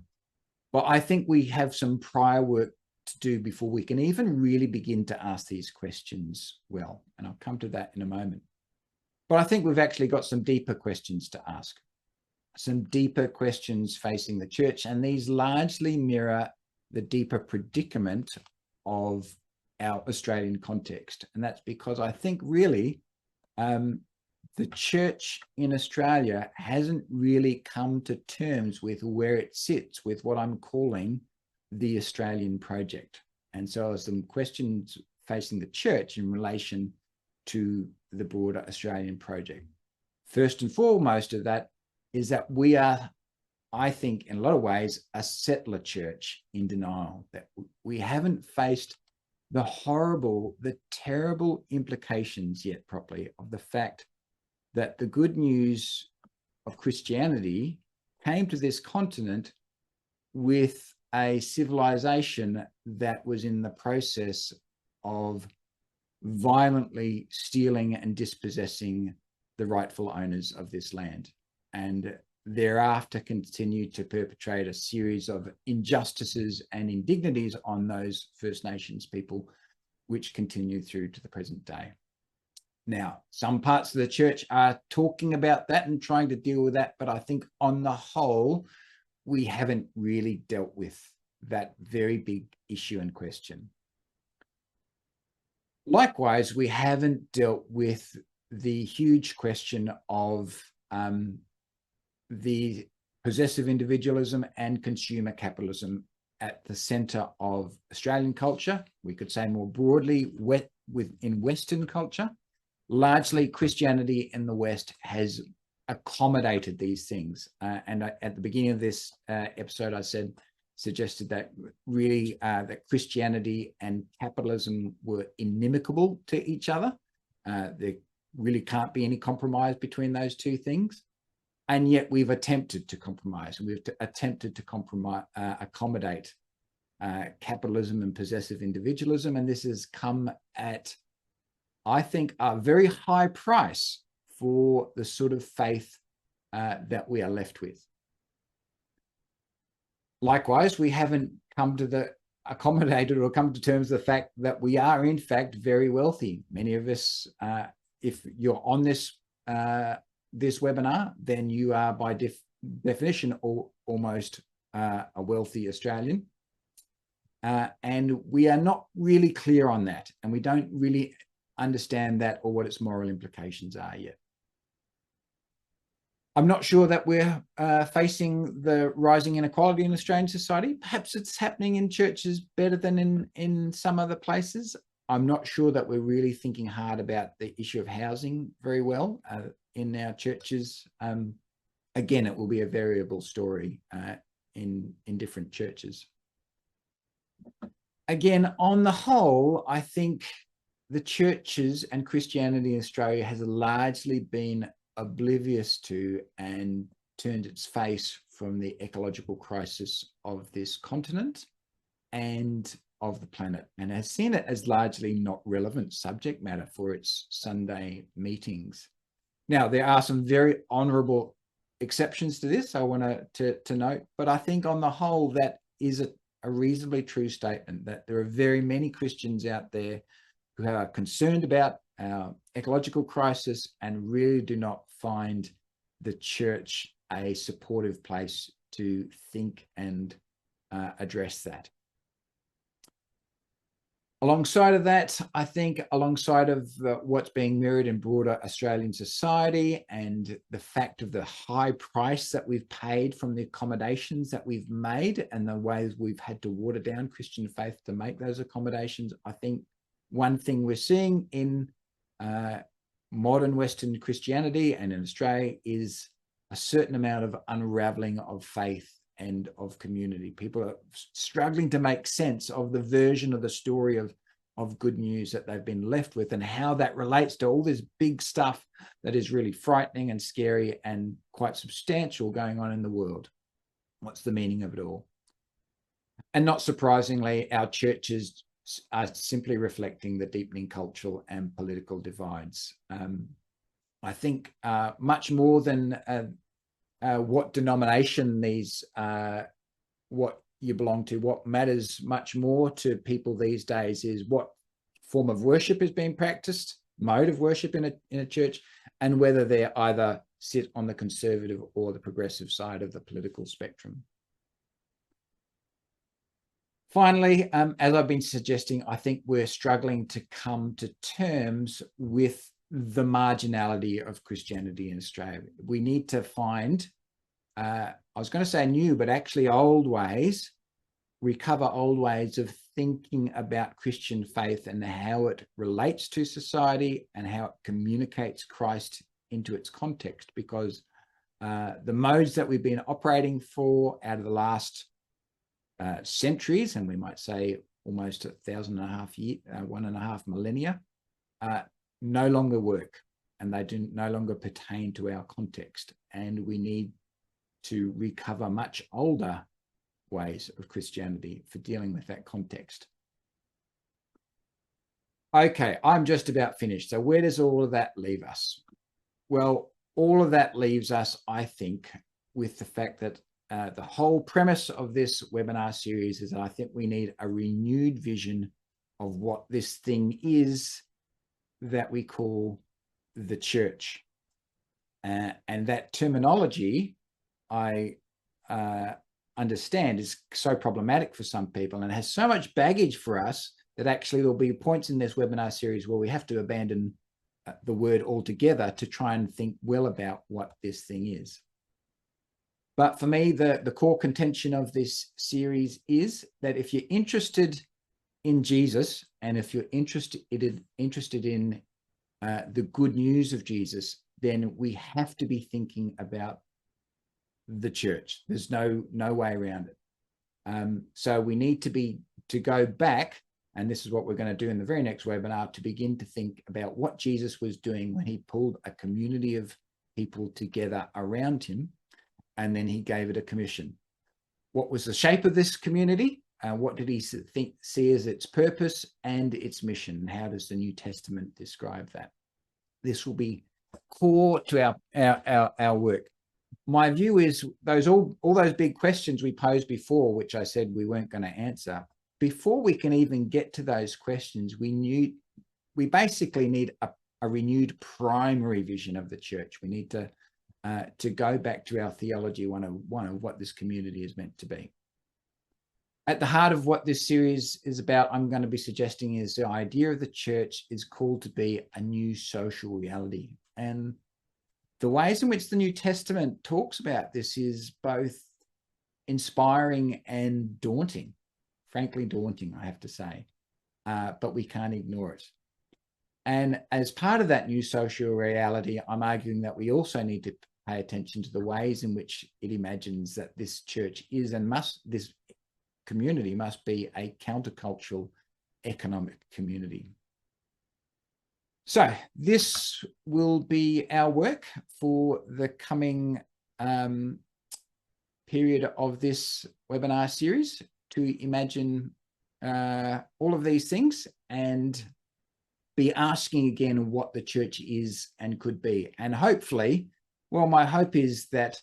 But I think we have some prior work to do before we can even really begin to ask these questions well. And I'll come to that in a moment. But I think we've actually got some deeper questions to ask, some deeper questions facing the church. And these largely mirror the deeper predicament of our Australian context. And that's because I think really the church in Australia hasn't really come to terms with where it sits with what I'm calling the Australian project. And so there's some questions facing the church in relation to the broader Australian project. First and foremost of that is that we are, I think, in a lot of ways, a settler church in denial, that we haven't faced the terrible implications yet properly of the fact that the good news of Christianity came to this continent with a civilization that was in the process of violently stealing and dispossessing the rightful owners of this land, and thereafter continued to perpetrate a series of injustices and indignities on those First Nations people, which continue through to the present day. Now, some parts of the church are talking about that and trying to deal with that, but I think on the whole, we haven't really dealt with that very big issue and question. Likewise, we haven't dealt with the huge question of the possessive individualism and consumer capitalism at the centre of Australian culture. We could say more broadly within Western culture. Largely, Christianity in the West has accommodated these things. And at the beginning of this episode, I suggested that really that Christianity and capitalism were inimical to each other. There really can't be any compromise between those two things. And yet we've attempted to compromise, and we've attempted to accommodate capitalism and possessive individualism. And this has come at, I think, a very high price for the sort of faith that we are left with. Likewise, we haven't come to the accommodated or come to terms with the fact that we are in fact very wealthy. Many of us, if you're on this this webinar, then you are by definition almost a wealthy Australian. And we are not really clear on that, and we don't really understand that or what its moral implications are yet. I'm not sure that we're facing the rising inequality in Australian society. Perhaps it's happening in churches better than in some other places. I'm not sure that we're really thinking hard about the issue of housing very well in our churches. Again, it will be a variable story in different churches. Again, on the whole, I think the churches and Christianity in Australia has largely been oblivious to and turned its face from the ecological crisis of this continent and of the planet, and has seen it as largely not relevant subject matter for its Sunday meetings. Now, there are some very honourable exceptions to this, I want to note, but I think on the whole, that is a reasonably true statement, that there are very many Christians out there who are concerned about our ecological crisis and really do not find the church a supportive place to think and address that. Alongside of that, I think alongside of what's being mirrored in broader Australian society and the fact of the high price that we've paid from the accommodations that we've made and the ways we've had to water down Christian faith to make those accommodations, I think one thing we're seeing in modern Western Christianity and in Australia is a certain amount of unraveling of faith and of community. People are struggling to make sense of the version of the story of good news that they've been left with and how that relates to all this big stuff that is really frightening and scary and quite substantial going on in the world. What's the meaning of it all? And not surprisingly, our churches are simply reflecting the deepening cultural and political divides. I think much more than what denomination what you belong to, what matters much more to people these days is what form of worship is being practiced, mode of worship in a church, and whether they either sit on the conservative or the progressive side of the political spectrum. Finally, as I've been suggesting, I think we're struggling to come to terms with the marginality of Christianity in Australia. We need to find, I was going to say new, but actually old ways, recover old ways of thinking about Christian faith and how it relates to society and how it communicates Christ into its context, because the modes that we've been operating for out of the last centuries, and we might say almost 1,500 years, 1.5 millennia, no longer work, and they do no longer pertain to our context. And we need to recover much older ways of Christianity for dealing with that context. Okay, I'm just about finished. So where does all of that leave us? Well, all of that leaves us, I think, with the fact that the whole premise of this webinar series is that I think we need a renewed vision of what this thing is that we call the church. And that terminology, I understand, is so problematic for some people and has so much baggage for us that actually there'll be points in this webinar series where we have to abandon the word altogether to try and think well about what this thing is. But for me, the core contention of this series is that if you're interested in Jesus, and if you're interested in the good news of Jesus, then we have to be thinking about the church. There's no way around it. So we need to go back, and this is what we're going to do in the very next webinar, to begin to think about what Jesus was doing when he pulled a community of people together around him, and then he gave it a commission. What was the shape of this community? What did he see as its purpose and its mission? How does the New Testament describe that? This will be core to our work. My view is all those big questions we posed before, which I said we weren't going to answer, before we can even get to those questions, we basically need a renewed primary vision of the church. We need to go back to our theology 101 of what this community is meant to be. At the heart of what this series is about, I'm going to be suggesting, is the idea of the church is called to be a new social reality. And the ways in which the New Testament talks about this is both inspiring and daunting, frankly daunting, I have to say, but we can't ignore it. And as part of that new social reality, I'm arguing that we also need to pay attention to the ways in which it imagines that this church is and this community must be a countercultural economic community. So this will be our work for the coming period of this webinar series, to imagine all of these things and be asking again what the church is and could be. And hopefully, well, my hope is that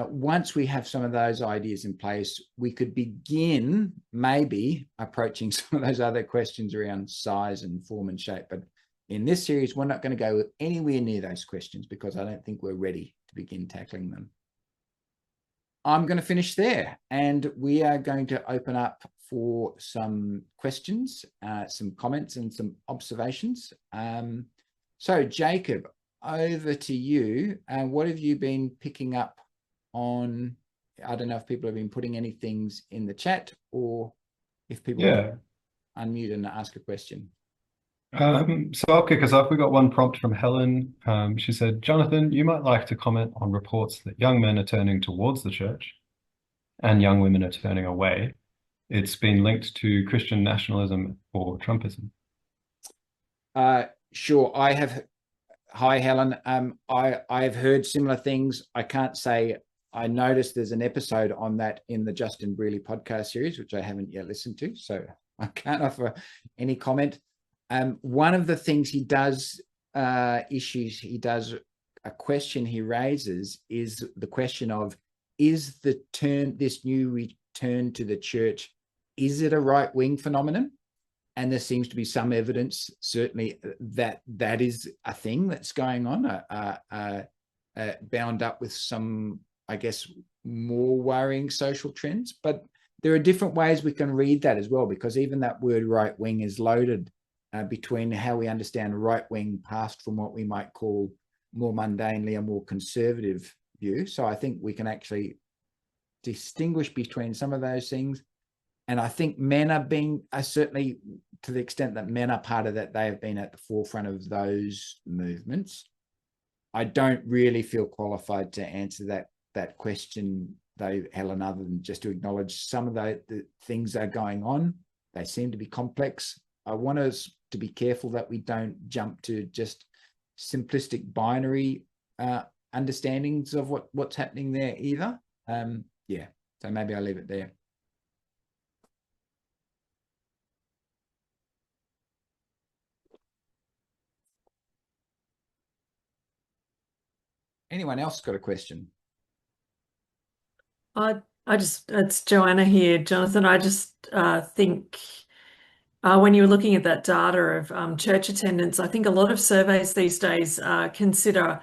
once we have some of those ideas in place, we could begin maybe approaching some of those other questions around size and form and shape. But in this series, we're not going to go anywhere near those questions because I don't think we're ready to begin tackling them. I'm going to finish there, and we are going to open up for some questions, some comments and some observations. So Jacob, over to you. What have you been picking up on? I don't know if people have been putting any things in the chat or if people unmute and ask a question. So I'll kick us off. We got one prompt from Helen. She said, Jonathan, you might like to comment on reports that young men are turning towards the church and young women are turning away. It's been linked to Christian nationalism or Trumpism. Sure, I have. Hi, Helen. I've heard similar things. I can't say I noticed there's an episode on that in the Justin Brearley podcast series, which I haven't yet listened to, so I can't offer any comment. One of the things he does, a question he raises is the question of, is this new return to the church, is it a right-wing phenomenon? And there seems to be some evidence, certainly, that that is a thing that's going on, bound up with some, I guess, more worrying social trends. But there are different ways we can read that as well, because even that word right-wing is loaded between how we understand right-wing past from what we might call more mundanely a more conservative view. So I think we can actually distinguish between some of those things. And I think men are being, certainly to the extent that men are part of that, they have been at the forefront of those movements. I don't really feel qualified to answer that question, though, Helen, other than just to acknowledge some of the things that are going on. they seem to be complex. I want us to be careful that we don't jump to just simplistic binary understandings of what's happening there either. Yeah, so maybe I'll leave it there. Anyone else got a question? It's Joanna here, Jonathan. I just think when you were looking at that data of church attendance, I think a lot of surveys these days consider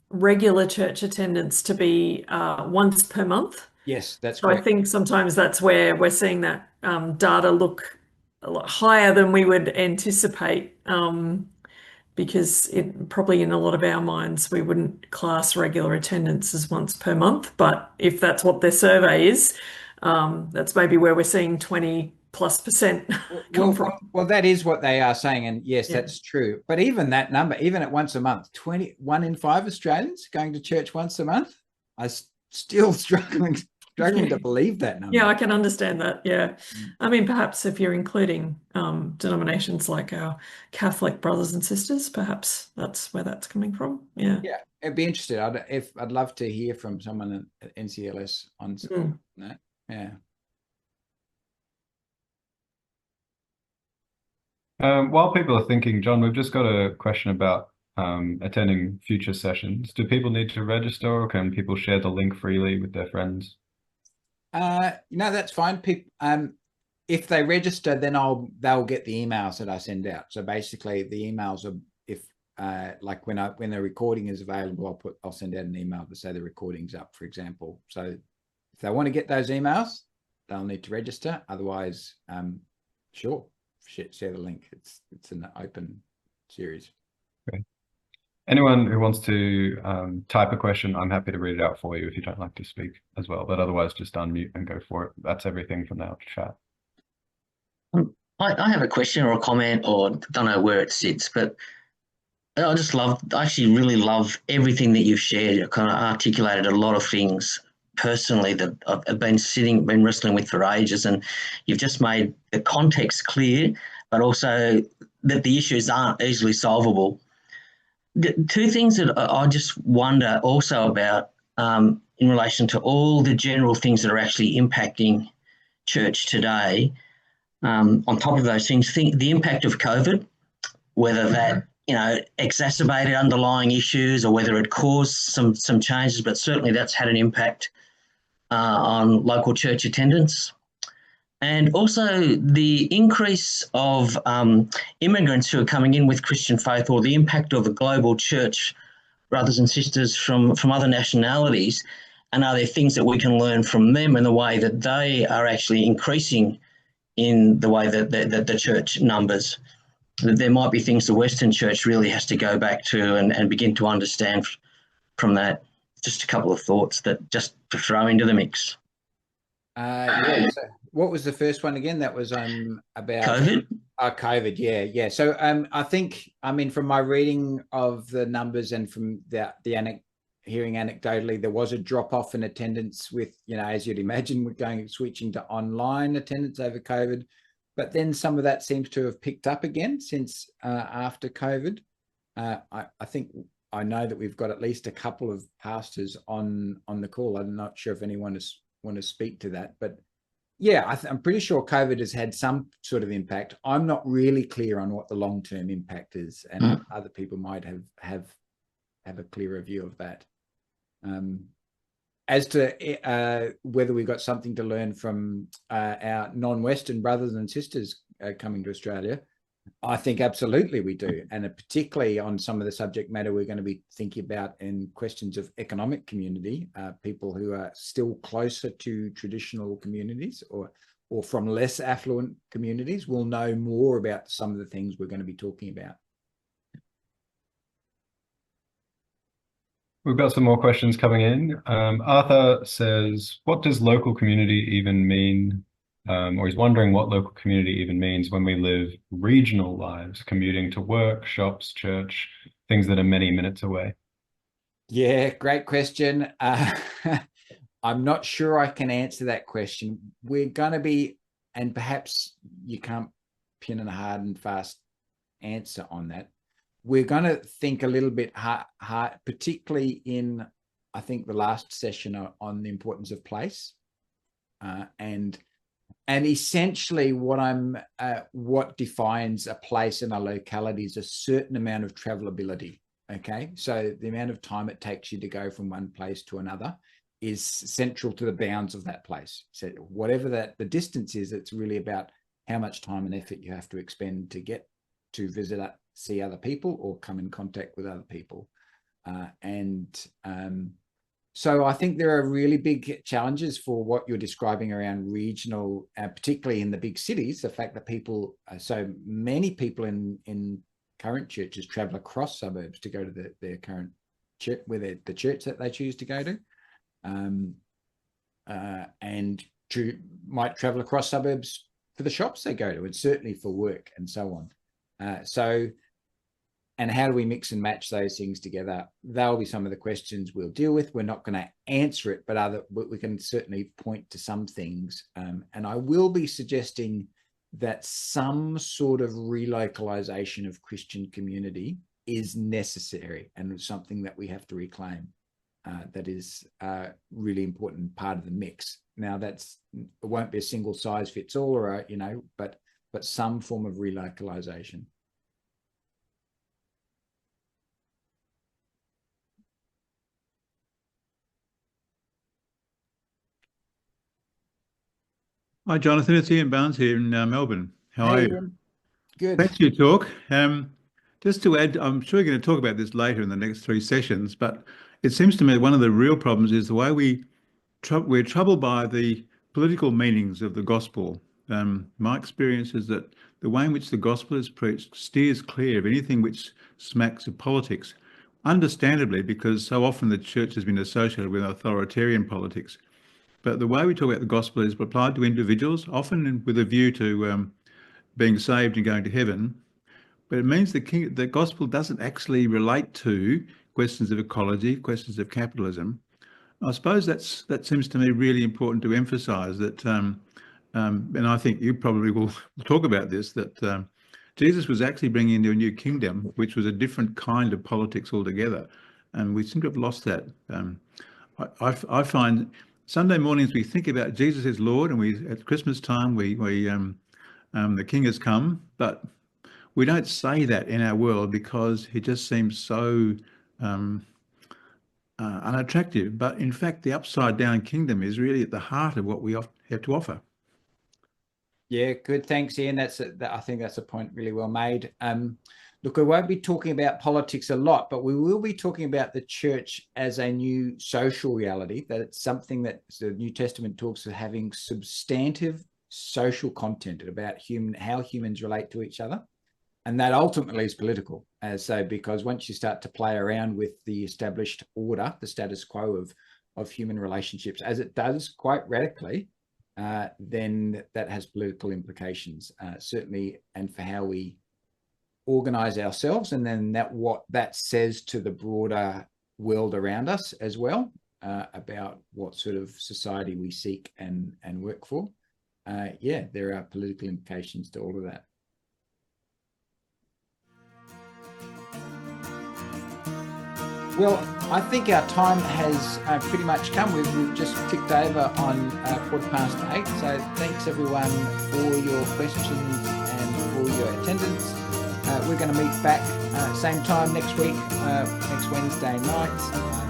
regular church attendance to be once per month. Yes, that's So correct. I think sometimes that's where we're seeing that data look a lot higher than we would anticipate, because it probably in a lot of our minds we wouldn't class regular attendance as once per month. But if that's what their survey is, that's maybe where we're seeing 20+% come from. Well, that is what they are saying, and yes, Yeah. that's true. But even that number, even at once a month, 1 in 5 Australians going to church once a month, I still struggling to believe that number. Yeah, I can understand that. Yeah. I mean, perhaps if you're including denominations like our Catholic brothers and sisters, perhaps that's where that's coming from. Yeah. Yeah, I'd be interested. I'd love to hear from someone at NCLS on that. Yeah. While people are thinking, John, we've just got a question about attending future sessions. Do people need to register, or can people share the link freely with their friends? No, that's fine. People, if they register, then they'll get the emails that I send out. So basically, the emails are, if like when the recording is available, I'll send out an email to say the recording's up, for example. So if they want to get those emails, they'll need to register. Otherwise, sure, share the link. It's an open series. Okay. Anyone who wants to type a question, I'm happy to read it out for you if you don't like to speak as well. But otherwise, just unmute and go for it. That's everything from now to chat. I have a question or a comment, or don't know where it sits, but I actually really love everything that you've shared. You've kind of articulated a lot of things personally that I've been wrestling with for ages, and you've just made the context clear, but also that the issues aren't easily solvable. The two things that I just wonder also about in relation to all the general things that are actually impacting church today, on top of those things, the impact of COVID, whether that exacerbated underlying issues or whether it caused some changes, but certainly that's had an impact on local church attendance. And also the increase of immigrants who are coming in with Christian faith, or the impact of the global church brothers and sisters from other nationalities, and are there things that we can learn from them in the way that they are actually increasing in the way that the church numbers? There might be things the Western church really has to go back to and begin to understand from that. Just a couple of thoughts that just to throw into the mix. Yeah. So what was the first one again? That was about COVID. COVID. Yeah. So I think, I mean, from my reading of the numbers and from hearing anecdotally, there was a drop off in attendance with, as you'd imagine, we're switching to online attendance over COVID. But then some of that seems to have picked up again since after COVID. I know that we've got at least a couple of pastors on the call. I'm not sure if anyone want to speak to that, but yeah, I'm pretty sure COVID has had some sort of impact. I'm not really clear on what the long-term impact is, and other people might have a clearer view of that. As to whether we've got something to learn from our non-Western brothers and sisters coming to Australia, I think absolutely we do. And particularly on some of the subject matter we're going to be thinking about in questions of economic community, people who are still closer to traditional communities or from less affluent communities will know more about some of the things we're going to be talking about. We've got some more questions coming in. Arthur says, what does local community even mean? Or he's wondering what local community even means when we live regional lives, commuting to work, shops, church, things that are many minutes away. Yeah, great question. I'm not sure I can answer that question. We're going to be and perhaps you can't pin a hard and fast answer on that. We're going to think a little bit hard, particularly in, I think, the last session on the importance of place, and essentially what defines a place in a locality is a certain amount of travelability. Okay, so the amount of time it takes you to go from one place to another is central to the bounds of that place. So whatever the distance is, it's really about how much time and effort you have to expend to get to visit, see other people, or come in contact with other people. So I think there are really big challenges for what you're describing around regional, particularly in the big cities. The fact that so many people in current churches travel across suburbs to go to their current church, the church that they choose to go to, and might travel across suburbs for the shops they go to, and certainly for work and so on. And how do we mix and match those things together? That'll be some of the questions we'll deal with. We're not going to answer it, but we can certainly point to some things. And I will be suggesting that some sort of relocalization of Christian community is necessary and something that we have to reclaim. That is a really important part of the mix. Now, it won't be a single size fits all, or but some form of relocalization. Hi, Jonathan. It's Ian Barnes here in Melbourne. How are you? Ian. Good. Thanks for your talk. Just to add, I'm sure you're going to talk about this later in the next 3 sessions, but it seems to me one of the real problems is the way we're troubled by the political meanings of the gospel. My experience is that the way in which the gospel is preached steers clear of anything which smacks of politics, understandably, because so often the church has been associated with authoritarian politics. But the way we talk about the gospel is applied to individuals, often with a view to being saved and going to heaven. But it means the gospel doesn't actually relate to questions of ecology, questions of capitalism. I suppose that seems to me really important to emphasise that, and I think you probably will talk about this, that Jesus was actually bringing into a new kingdom, which was a different kind of politics altogether. And we seem to have lost that. I find Sunday mornings we think about Jesus as Lord, and at Christmas time the King has come, but we don't say that in our world because he just seems so unattractive. But in fact, the upside down kingdom is really at the heart of what we have to offer. Yeah, good. Thanks, Ian. I think that's a point really well made. Look, we won't be talking about politics a lot, but we will be talking about the church as a new social reality, that it's something that the New Testament talks of having substantive social content about how humans relate to each other. And that ultimately is political. Because once you start to play around with the established order, the status quo of human relationships, as it does quite radically, then that has political implications, certainly, and for how we organize ourselves, and then what that says to the broader world around us as well, about what sort of society we seek and work for. There are political implications to all of that. Well, I think our time has pretty much come. We've just ticked over on 8:15. So thanks everyone for your questions and for your attendance. We're going to meet back same time next week, next Wednesday night.